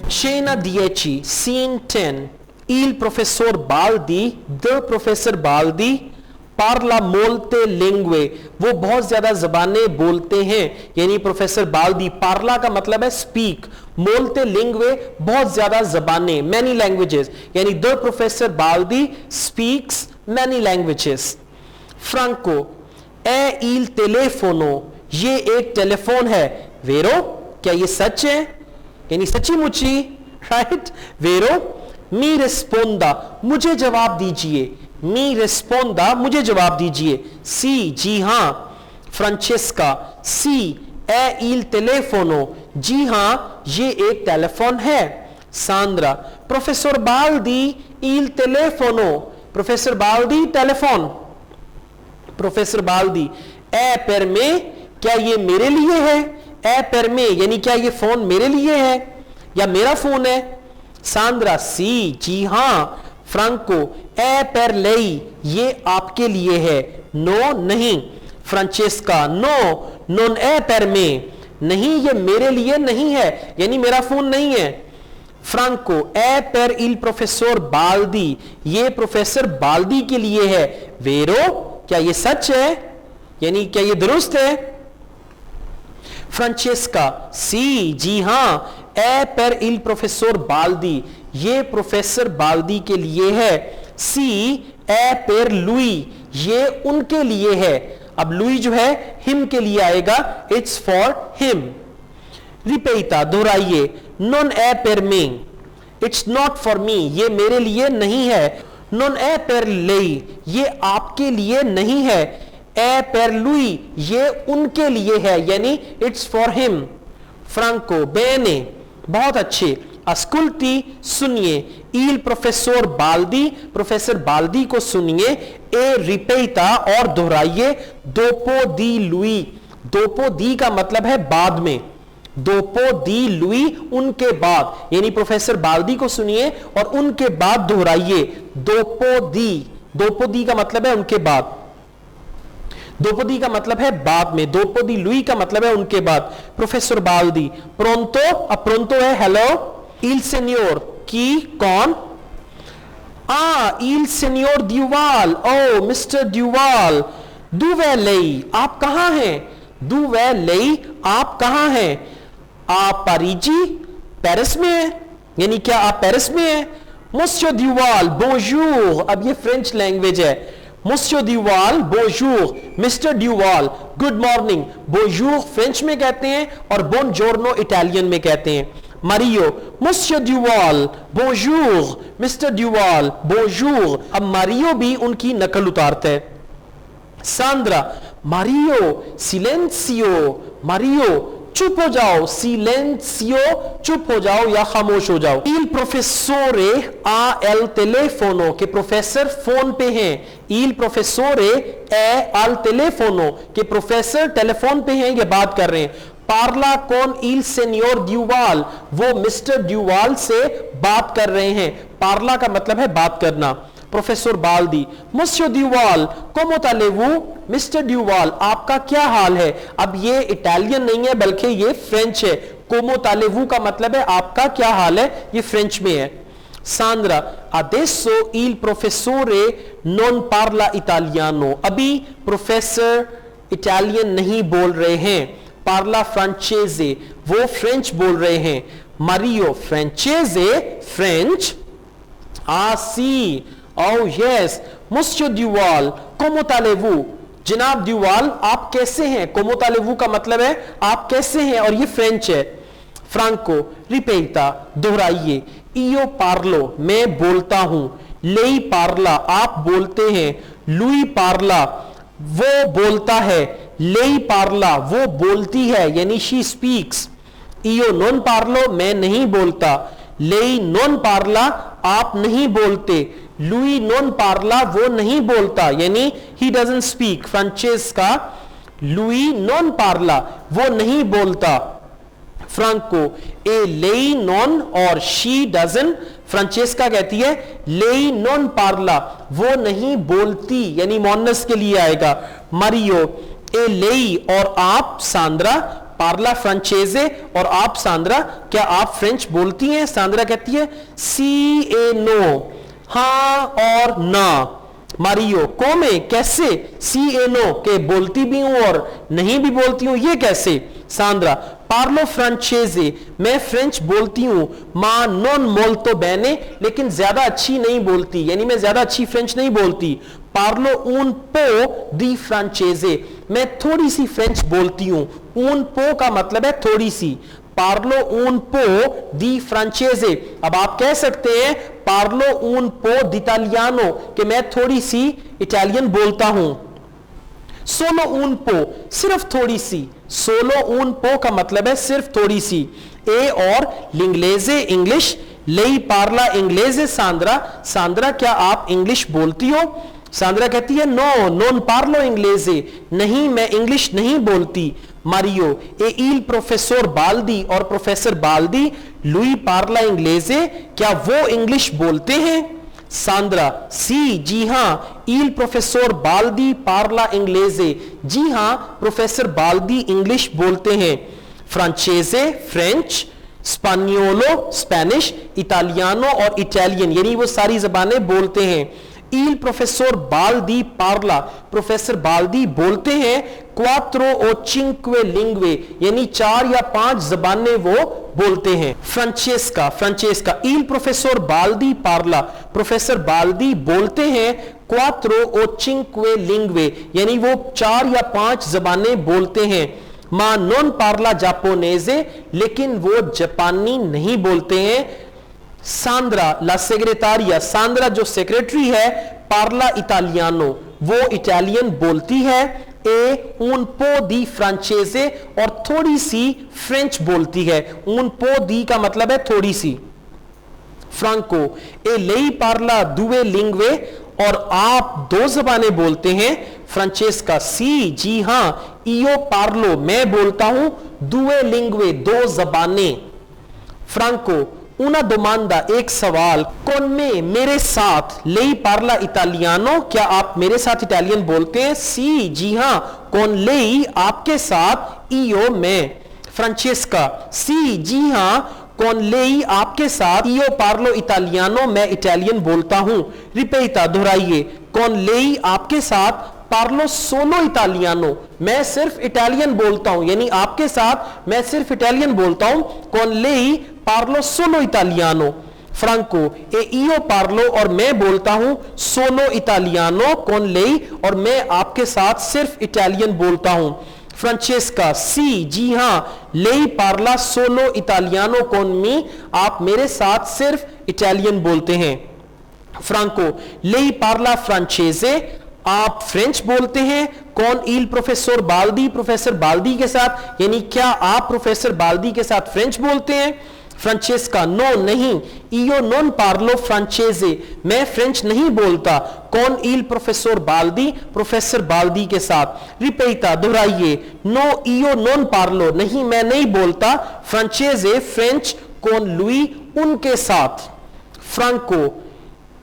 Scena 10, scene 10. Il professor Baldi, the professor Baldi, parla molte lingue, वो बहुत ज्यादा जबानें बोलते हैं, यानी प्रोफेसर बाल्दी. पार्ला का मतलब है स्पीक, मोलते लिंग्वे बहुत ज्यादा जबानें, मैनी लैंग्वेजेस, यानी the professor Baldi speaks many languages. Franco, A il telefono, ये एक टेलीफोन है. वेरो, क्या ये सच है, यानी सच्ची मुच्ची, राइट. वेरो, मी रिस्पोंदा, मुझे जवाब दीजिए. मी रिस्पोंदा, मुझे जवाब दीजिए. सी, जी हां. फ्रांचेस्का, सी ए il telefono, जी हां ये एक टेलीफोन है. Sandra, professor Baldi il telefono, professor Baldi telephone. Professor Baldi, ए पर में, क्या ये मेरे लिए है. ए पर में यानी क्या ये फोन मेरे लिए है या मेरा फोन है. सांद्रा, सी, जी हां. फ्रांको, ए पर लेई, ये आपके लिए है. नो, नहीं. फ्रांचेस्का, नो नॉन ए पर में, नहीं ये मेरे लिए नहीं है, यानी मेरा फोन नहीं है. फ्रांको, ए पर il प्रोफेसर बाल्दी, ये प्रोफेसर बाल्दी के लिए है. वेरो, क्या ये सच है, यानी क्या ये दुरुस्त है. फ्रांचेस्का, सी, जी हां. ए पर il प्रोफेसर बाल्दी, ये प्रोफेसर बाल्दी के लिए है. सी ए पर लुई, ये उनके लिए है. अब लुई जो है हिम के लिए आएगा, इट्स फॉर हिम. रिपेटा, दोहराइए. नॉन ए पर में, इट्स नॉट फॉर मी, ये मेरे लिए नहीं है. नॉन ए पर लेई, ये आपके लिए नहीं है. ए पर लुई, ये उनके लिए है, यानी इट्स फॉर हिम. फ्रांको, बेने, बहुत अच्छे. अस्कुल्टी, सुनिए. il professor Baldi, professor Baldi को सुनिए. ए रिपेटा, और दोहराइए. दोपो दी लुई, दोपो दी का मतलब है बाद में. दोपो दी लुई, उनके बाद, यानी प्रोफेसर बाल्दी को सुनिए और उनके बाद दोहराइए. दोपो दी का मतलब है उनके बाद. दोपोदी का मतलब है बाद में. दोपोदी लुई का मतलब है उनके बाद. प्रोफेसर बाल्दी, प्रोंतो, अब प्रोंतो है हेलो. il signor, की, कौन. il signor ड्यूवाल, ओ मिस्टर ड्यूवाल. दुवे लेई, आप कहां हैं. दुवे लेई, आप कहां हैं. आप पारिजी, पेरिस में है, यानी क्या आप पेरिस में हैं. Monsieur ड्यूवाल, बोंजूर, अब ये फ्रेंच लैंग्वेज है. Monsieur ड्यूवाल, बोंजूर. Mister Duval, good morning. बोंजूर फ्रेंच में कहते हैं और बोनजोर्नो इटालियन में कहते हैं. मारियो, Monsieur ड्यूवाल, बोंजूर. मिस्टर ड्यूवाल, बोंजूर. अब मारियो भी उनकी नकल उतारता है. Sandra, Mario, सिलेंसियो. मारियो, चुप हो जाओ. सिलेंसियो, चुप हो जाओ या खामोश हो जाओ. il professore ha el telefono, के प्रोफेसर फोन पे हैं. il professore è al telefono, के प्रोफेसर टेलीफोन पे हैं, ये बात कर रहे हैं. पार्ला कौन il signor ड्यूवाल, वो मिस्टर ड्यूवाल से बात कर रहे हैं. पार्ला का मतलब है बात करना. Professor Baldi, Monsieur Duval, como allez-vous, mister Duval, आपका क्या हाल है. अब ये इटालियन नहीं है बल्कि ये फ्रेंच है. como allez-vous का मतलब है आपका क्या हाल है, ये फ्रेंच में है. Sandra, adesso il professore non parla italiano, अभी प्रोफेसर इटालियन नहीं बोल रहे हैं. पार्ला फ्रांचेजे, वो फ्रेंच बोल रहे हैं. मारियो, फ्रांचेजे, फ्रेंच. सी, oh yes, Monsieur Duval, como allez-vous, जनाब ड्यूवाल आप कैसे हैं. como allez-vous का मतलब है आप कैसे हैं और ये फ्रेंच है. फ्रांको, रिपेटा, दोहराइए. io parlo, मैं बोलता हूं. lei parla, आप बोलते हैं. lui parla, वो बोलता है. lei parla, वो बोलती है, यानी she speaks. io non parlo, मैं नहीं बोलता. lei non parla, आप नहीं बोलते. लुई नॉन पार्ला, वो नहीं बोलता, यानी ही डजंट स्पीक. फ्रांचेस्का, लुई नॉन पार्ला, वो नहीं बोलता. फ्रांको, ए लेई नॉन और शी डजंट. फ्रांचेस्का कहती है लेई नॉन पार्ला, वो नहीं बोलती, यानी मोनस के लिए आएगा. मारियो, ए लेई और आप. सांद्रा, पार्ला फ्रांचेजे। और आप सांद्रा, क्या आप फ्रेंच बोलती हैं? सांद्रा कहती है सी ए नो, हां और ना। मारियो, कोमे, कैसे? सी ए नो, के बोलती भी हूं और नहीं भी बोलती हूं, ये कैसे? सांद्रा, पार्लो फ्रांचेजे, मैं फ्रेंच बोलती हूं, मा नॉन मोल्तो बेने, लेकिन ज्यादा अच्छी नहीं बोलती, यानी मैं ज्यादा अच्छी फ्रेंच नहीं बोलती। पार्लो ऊन पो दी फ्रांचेजे, मैं थोड़ी सी फ्रेंच बोलती हूं। ऊन पो का मतलब है थोड़ी सी। पार्लो ऊन पो दी फ्रांचेजे, अब आप कह सकते हैं पार्लो ऊन पो दिटालियानो, कि मैं थोड़ी सी इटालियन बोलता हूं। सोलो ऊन पो, सिर्फ थोड़ी सी। सोलो ऊन पो का मतलब है सिर्फ थोड़ी सी। ए और लिंग्लेजे, इंग्लिश। लेई पार्ला इंग्लेजे सांद्रा, सांद्रा क्या आप इंग्लिश बोलती हो? सांद्रा कहती है नो नॉन पार्लो इंग्लेजे, नहीं मैं इंग्लिश नहीं बोलती। मारियो, ए इल प्रोफेसर बाल्दी, और प्रोफेसर बाल्दी लुई पार्ला इंग्लेजे, क्या वो इंग्लिश बोलते हैं? सांद्रा, सी, जी हां, इल प्रोफेसर बाल्दी पार्ला इंग्लेजे, जी हां प्रोफेसर बाल्दी इंग्लिश बोलते हैं। फ्रांचेजे, फ्रेंच। स्पानियोलो, स्पेनिश। इटालियानो और इटालियन, यानी वो सारी जबानें बोलते हैं। इल प्रोफेसर बाल्दी पार्ला, प्रोफेसर बाल्दी बोलते हैं क्वात्रो ओ चिंक्वे लिंग्वे, यानी 4 या 5 जबानें वो बोलते हैं। फ्रांचेस्का, फ्रांचेस्का, इल प्रोफेसर बाल्दी पार्ला, प्रोफेसर बाल्दी बोलते हैं क्वात्रो ओ चिंक्वे लिंग्वे, यानी वो 4 या 5 जबानें बोलते हैं। मा नॉन पार्ला जापोनेजे, लेकिन वो जापानी नहीं बोलते हैं। सांद्रा, ला सेक्रेटारिया, सांद्रा जो सेक्रेटरी है, पार्ला इटालियानो, वो इटालियन बोलती है। ए un po di francese, और थोड़ी सी फ्रेंच बोलती है। un po di का मतलब है थोड़ी सी। फ्रांको, ए lei parla due lingue, और आप 2 जबानें बोलते हैं। फ्रांचेस्का, सी, जी हां, io parlo, मैं बोलता हूं, due lingue, 2 जबानें। फ्रांको, una domanda, एक सवाल। con me, मेरे साथ। lei parla italiano, क्या आप मेरे साथ इटालियन बोलते हैं? सी, जी हां। con lei, आपके साथ। io, मैं। फ्रांचेस्का, सी, जी हां, con lei, आपके साथ। io parlo italiano, मैं इटालियन बोलता हूं। रिपीटा, दोहराइए। con lei, आपके साथ। पार्लो सोलो इटालियानो, मैं सिर्फ इटालियन बोलता हूं, यानी आपके साथ मैं सिर्फ इटालियन बोलता हूं। con lei पार्लो सोलो इटालियानो। फ्रांको, ए इयो पार्लो, और मैं बोलता हूं सोलो इटालियानो con lei, और मैं आपके साथ सिर्फ इटालियन बोलता हूं। फ्रांचेस्का, सी, जी हां, लेई पार्ला सोलो इटालियानो con me, आप मेरे साथ सिर्फ इटालियन बोलते हैं। फ्रांको, लेई पार्ला फ्रांचेजे, आप फ्रेंच बोलते हैं। कौन इल प्रोफेसर बाल्दी, प्रोफेसर बाल्दी के साथ, यानी क्या आप प्रोफेसर बाल्दी के साथ फ्रेंच बोलते हैं? फ्रांचेस्का, नो, नहीं। इयो नॉन पार्लो फ्रांचेजे, मैं फ्रेंच नहीं बोलता। कौन इल प्रोफेसर बाल्दी, प्रोफेसर बाल्दी के साथ। रिपीटा, दोहराइए। नो इयो नॉन पार्लो, नहीं मैं नहीं बोलता फ्रांचेजे, फ्रेंच। कौन लुई, उनके साथ। फ्रांको,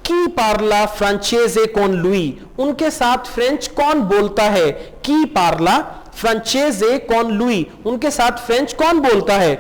की पार्ला फ्रांचेजे con लुई, उनके साथ फ्रेंच कौन बोलता है? की पार्ला फ्रांचेजे con लुई, उनके साथ फ्रेंच कौन बोलता है?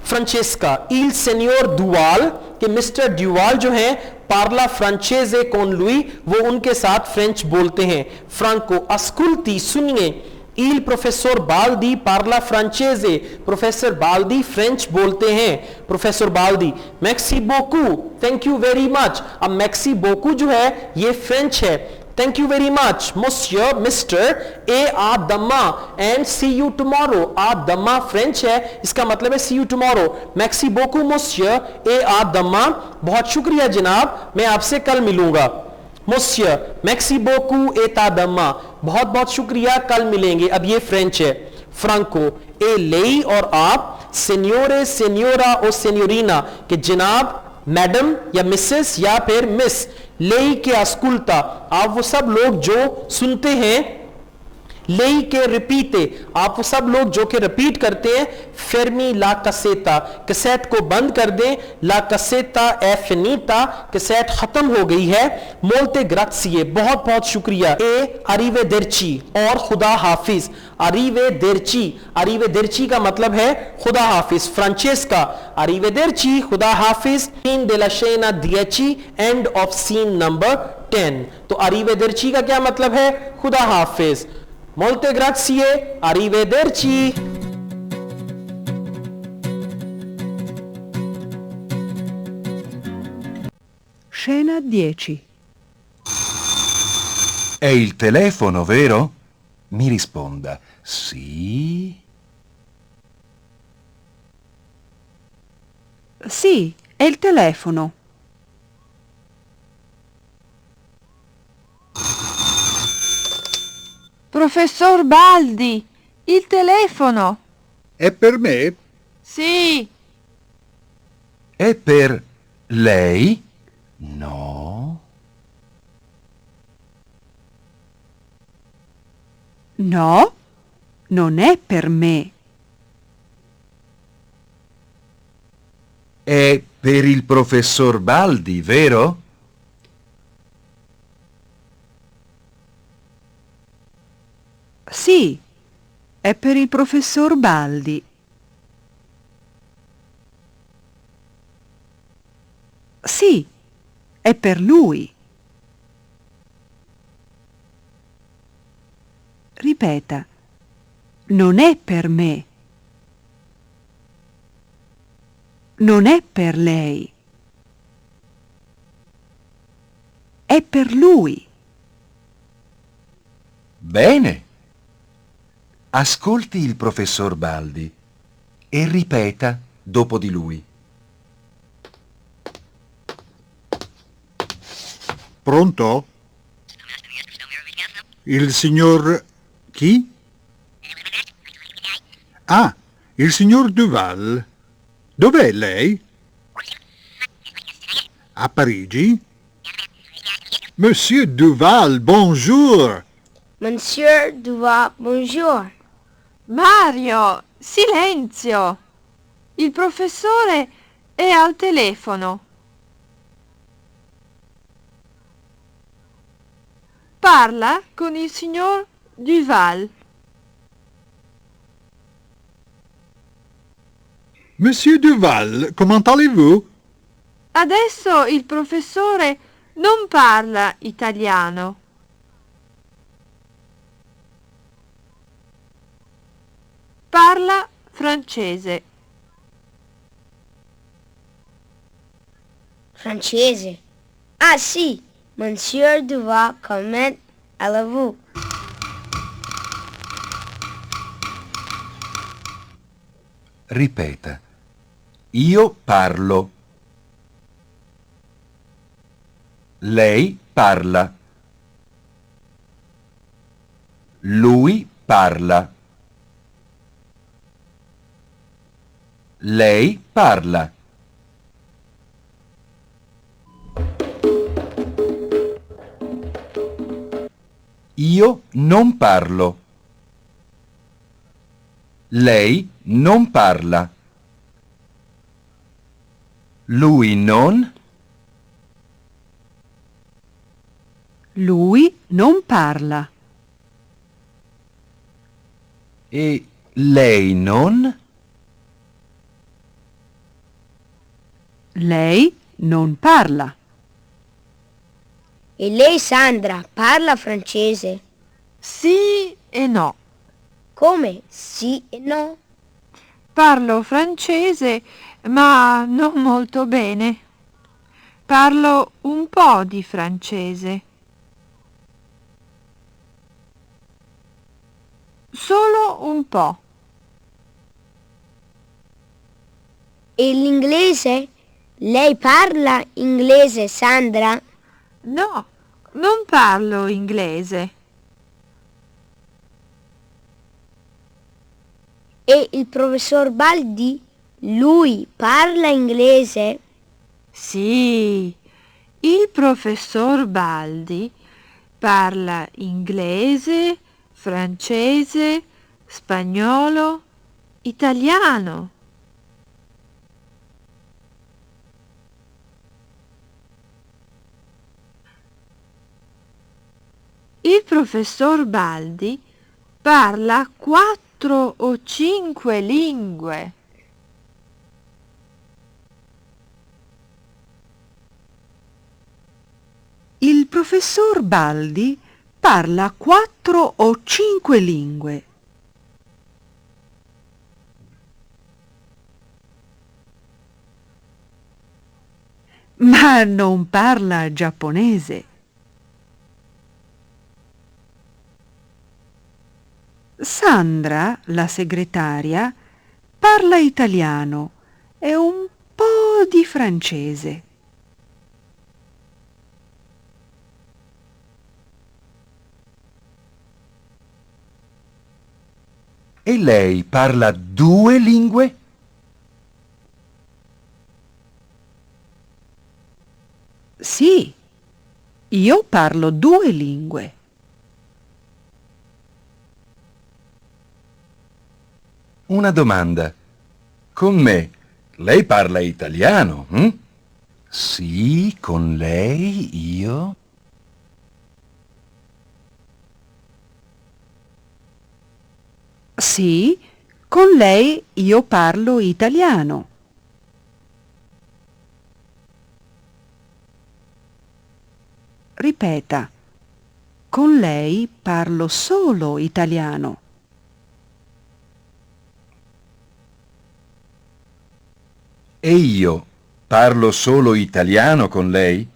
फ्रांचेस्का, इल सेनियोर दुवाल, कि मिस्टर ड्यूवाल जो हैं पार्ला फ्रांचेजे con लुई, वो उनके साथ फ्रेंच बोलते हैं। फ्रांको, अस्कुल्ती, सुनिए। इल प्रोफेसर बाल्दी पार्ला फ्रांचेजे, प्रोफेसर बाल्दी फ्रेंच बोलते हैं। प्रोफेसर बाल्दी, मैक्सी बोकू, थैंक यू वेरी मच। अब मैक्सी बोकू जो है ये फ्रेंच है। थैंक यू वेरी मच मोसियर, मिस्टर। ए आ दमा, एंड सी यू टुमारो, आ दमा फ्रेंच है, इसका मतलब है सी यू टुमारो। मैक्सी बोकू मोसियर, ए आ दमा, बहुत शुक्रिया जनाब, मैं आपसे कल मिलूंगा। मोसियर, मैक्सी बोकू एता दमा, बहुत बहुत शुक्रिया, कल मिलेंगे। अब ये फ्रेंच है। फ्रांको, ए लेई, और आप। सेन्योरे, सेन्योरा और सेन्योरिना, कि जनाब, मैडम या मिसेस या फिर मिस। लेई के अस्कुल्ता, आप वो सब लोग जो सुनते हैं। लेई के रिपीते, आप सब लोग जो कि रिपीट करते हैं, फेरमी ला कसेता, कैसेट को बंद कर दें, ला कसेता ए फिनीता, कैसेट खत्म हो गई है, मोल्टे ग्राzie, बहुत बहुत शुक्रिया, ए अरीवेदेर्ची और खुदा हाफिज, अरीवेदेर्ची का मतलब है खुदा हाफिज, फ्रांचेस्का अरीवेदेर्ची, खुदा हाफिज, fin della scena 10, end of scene number 10। तो अरीवेदेर्ची का क्या मतलब है? खुदा हाफिज। Molte grazie, arrivederci. Scena 10. È il telefono, vero? Mi risponda. Sì? Sì, è il telefono. Professor Baldi, il telefono. È per me? Sì, È per lei? No. No, non è per me. È per il professor Baldi, vero? Sì, è per il professor Baldi. Sì, è per lui. Ripeta. Non è per me. Non è per lei. È per lui. Bene. Ascolti il professor Baldi e ripeta dopo di lui. Pronto? Il signor... chi? Ah, il signor Duval. Dov'è lei? A Parigi? Monsieur Duval, bonjour. Monsieur Duval, bonjour. Mario, silenzio. Il professore è al telefono. Parla con il signor Duval. Monsieur Duval, comment allez-vous? Adesso il professore non parla italiano. Parla francese. Francese. Ah sì, Monsieur Duval, comment allez-vous? Ripeta. Io parlo. Lei parla. Lui parla. Lei parla. Io non parlo. Lei non parla. Lui non. Lui non parla. E lei non? Lei non parla. E lei, Sandra, parla francese? Sì e no. Come? Sì e no? Parlo francese, ma non molto bene. Parlo un po' di francese. Solo un po'. E l'inglese? Lei parla inglese, Sandra? No, non parlo inglese. E il professor Baldi? Lui parla inglese? Sì, il professor Baldi parla inglese, francese, spagnolo, italiano. Il professor Baldi parla 4 o 5 lingue. Il professor Baldi parla 4 o 5 lingue. Ma non parla giapponese. Sandra, la segretaria, parla italiano e un po' di francese. E lei parla 2 lingue? Sì, io parlo 2 lingue. Una domanda. Con me, lei parla italiano, hm? Sì, con lei io... Sì, con lei io parlo italiano. Ripeta, con lei parlo solo italiano. E io parlo solo italiano con lei?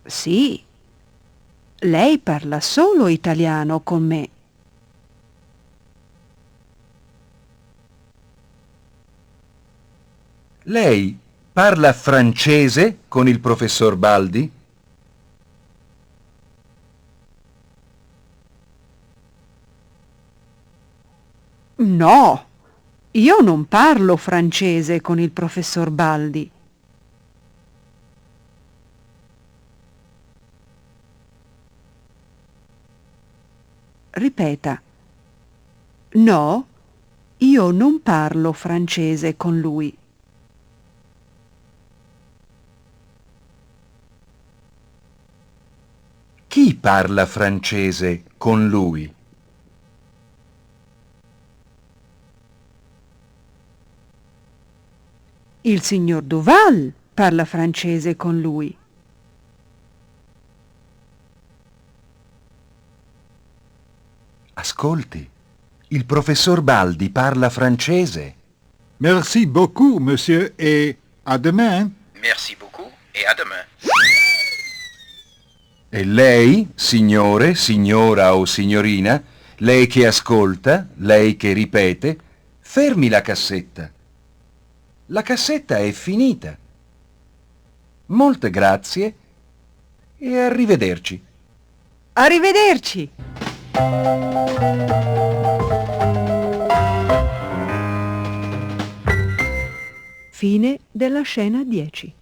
Sì, lei parla solo italiano con me. Lei parla francese con il professor Baldi? No, io non parlo francese con il professor Baldi. Ripeta. No, io non parlo francese con lui. Chi parla francese con lui? Il signor Duval parla francese con lui. Ascolti, il professor Baldi parla francese. Merci beaucoup, monsieur, et à demain. Merci beaucoup et à demain. E lei, signore, signora o signorina, lei che ascolta, lei che ripete, fermi la cassetta. La cassetta è finita. Molte grazie e arrivederci. Arrivederci! Fine della scena 10.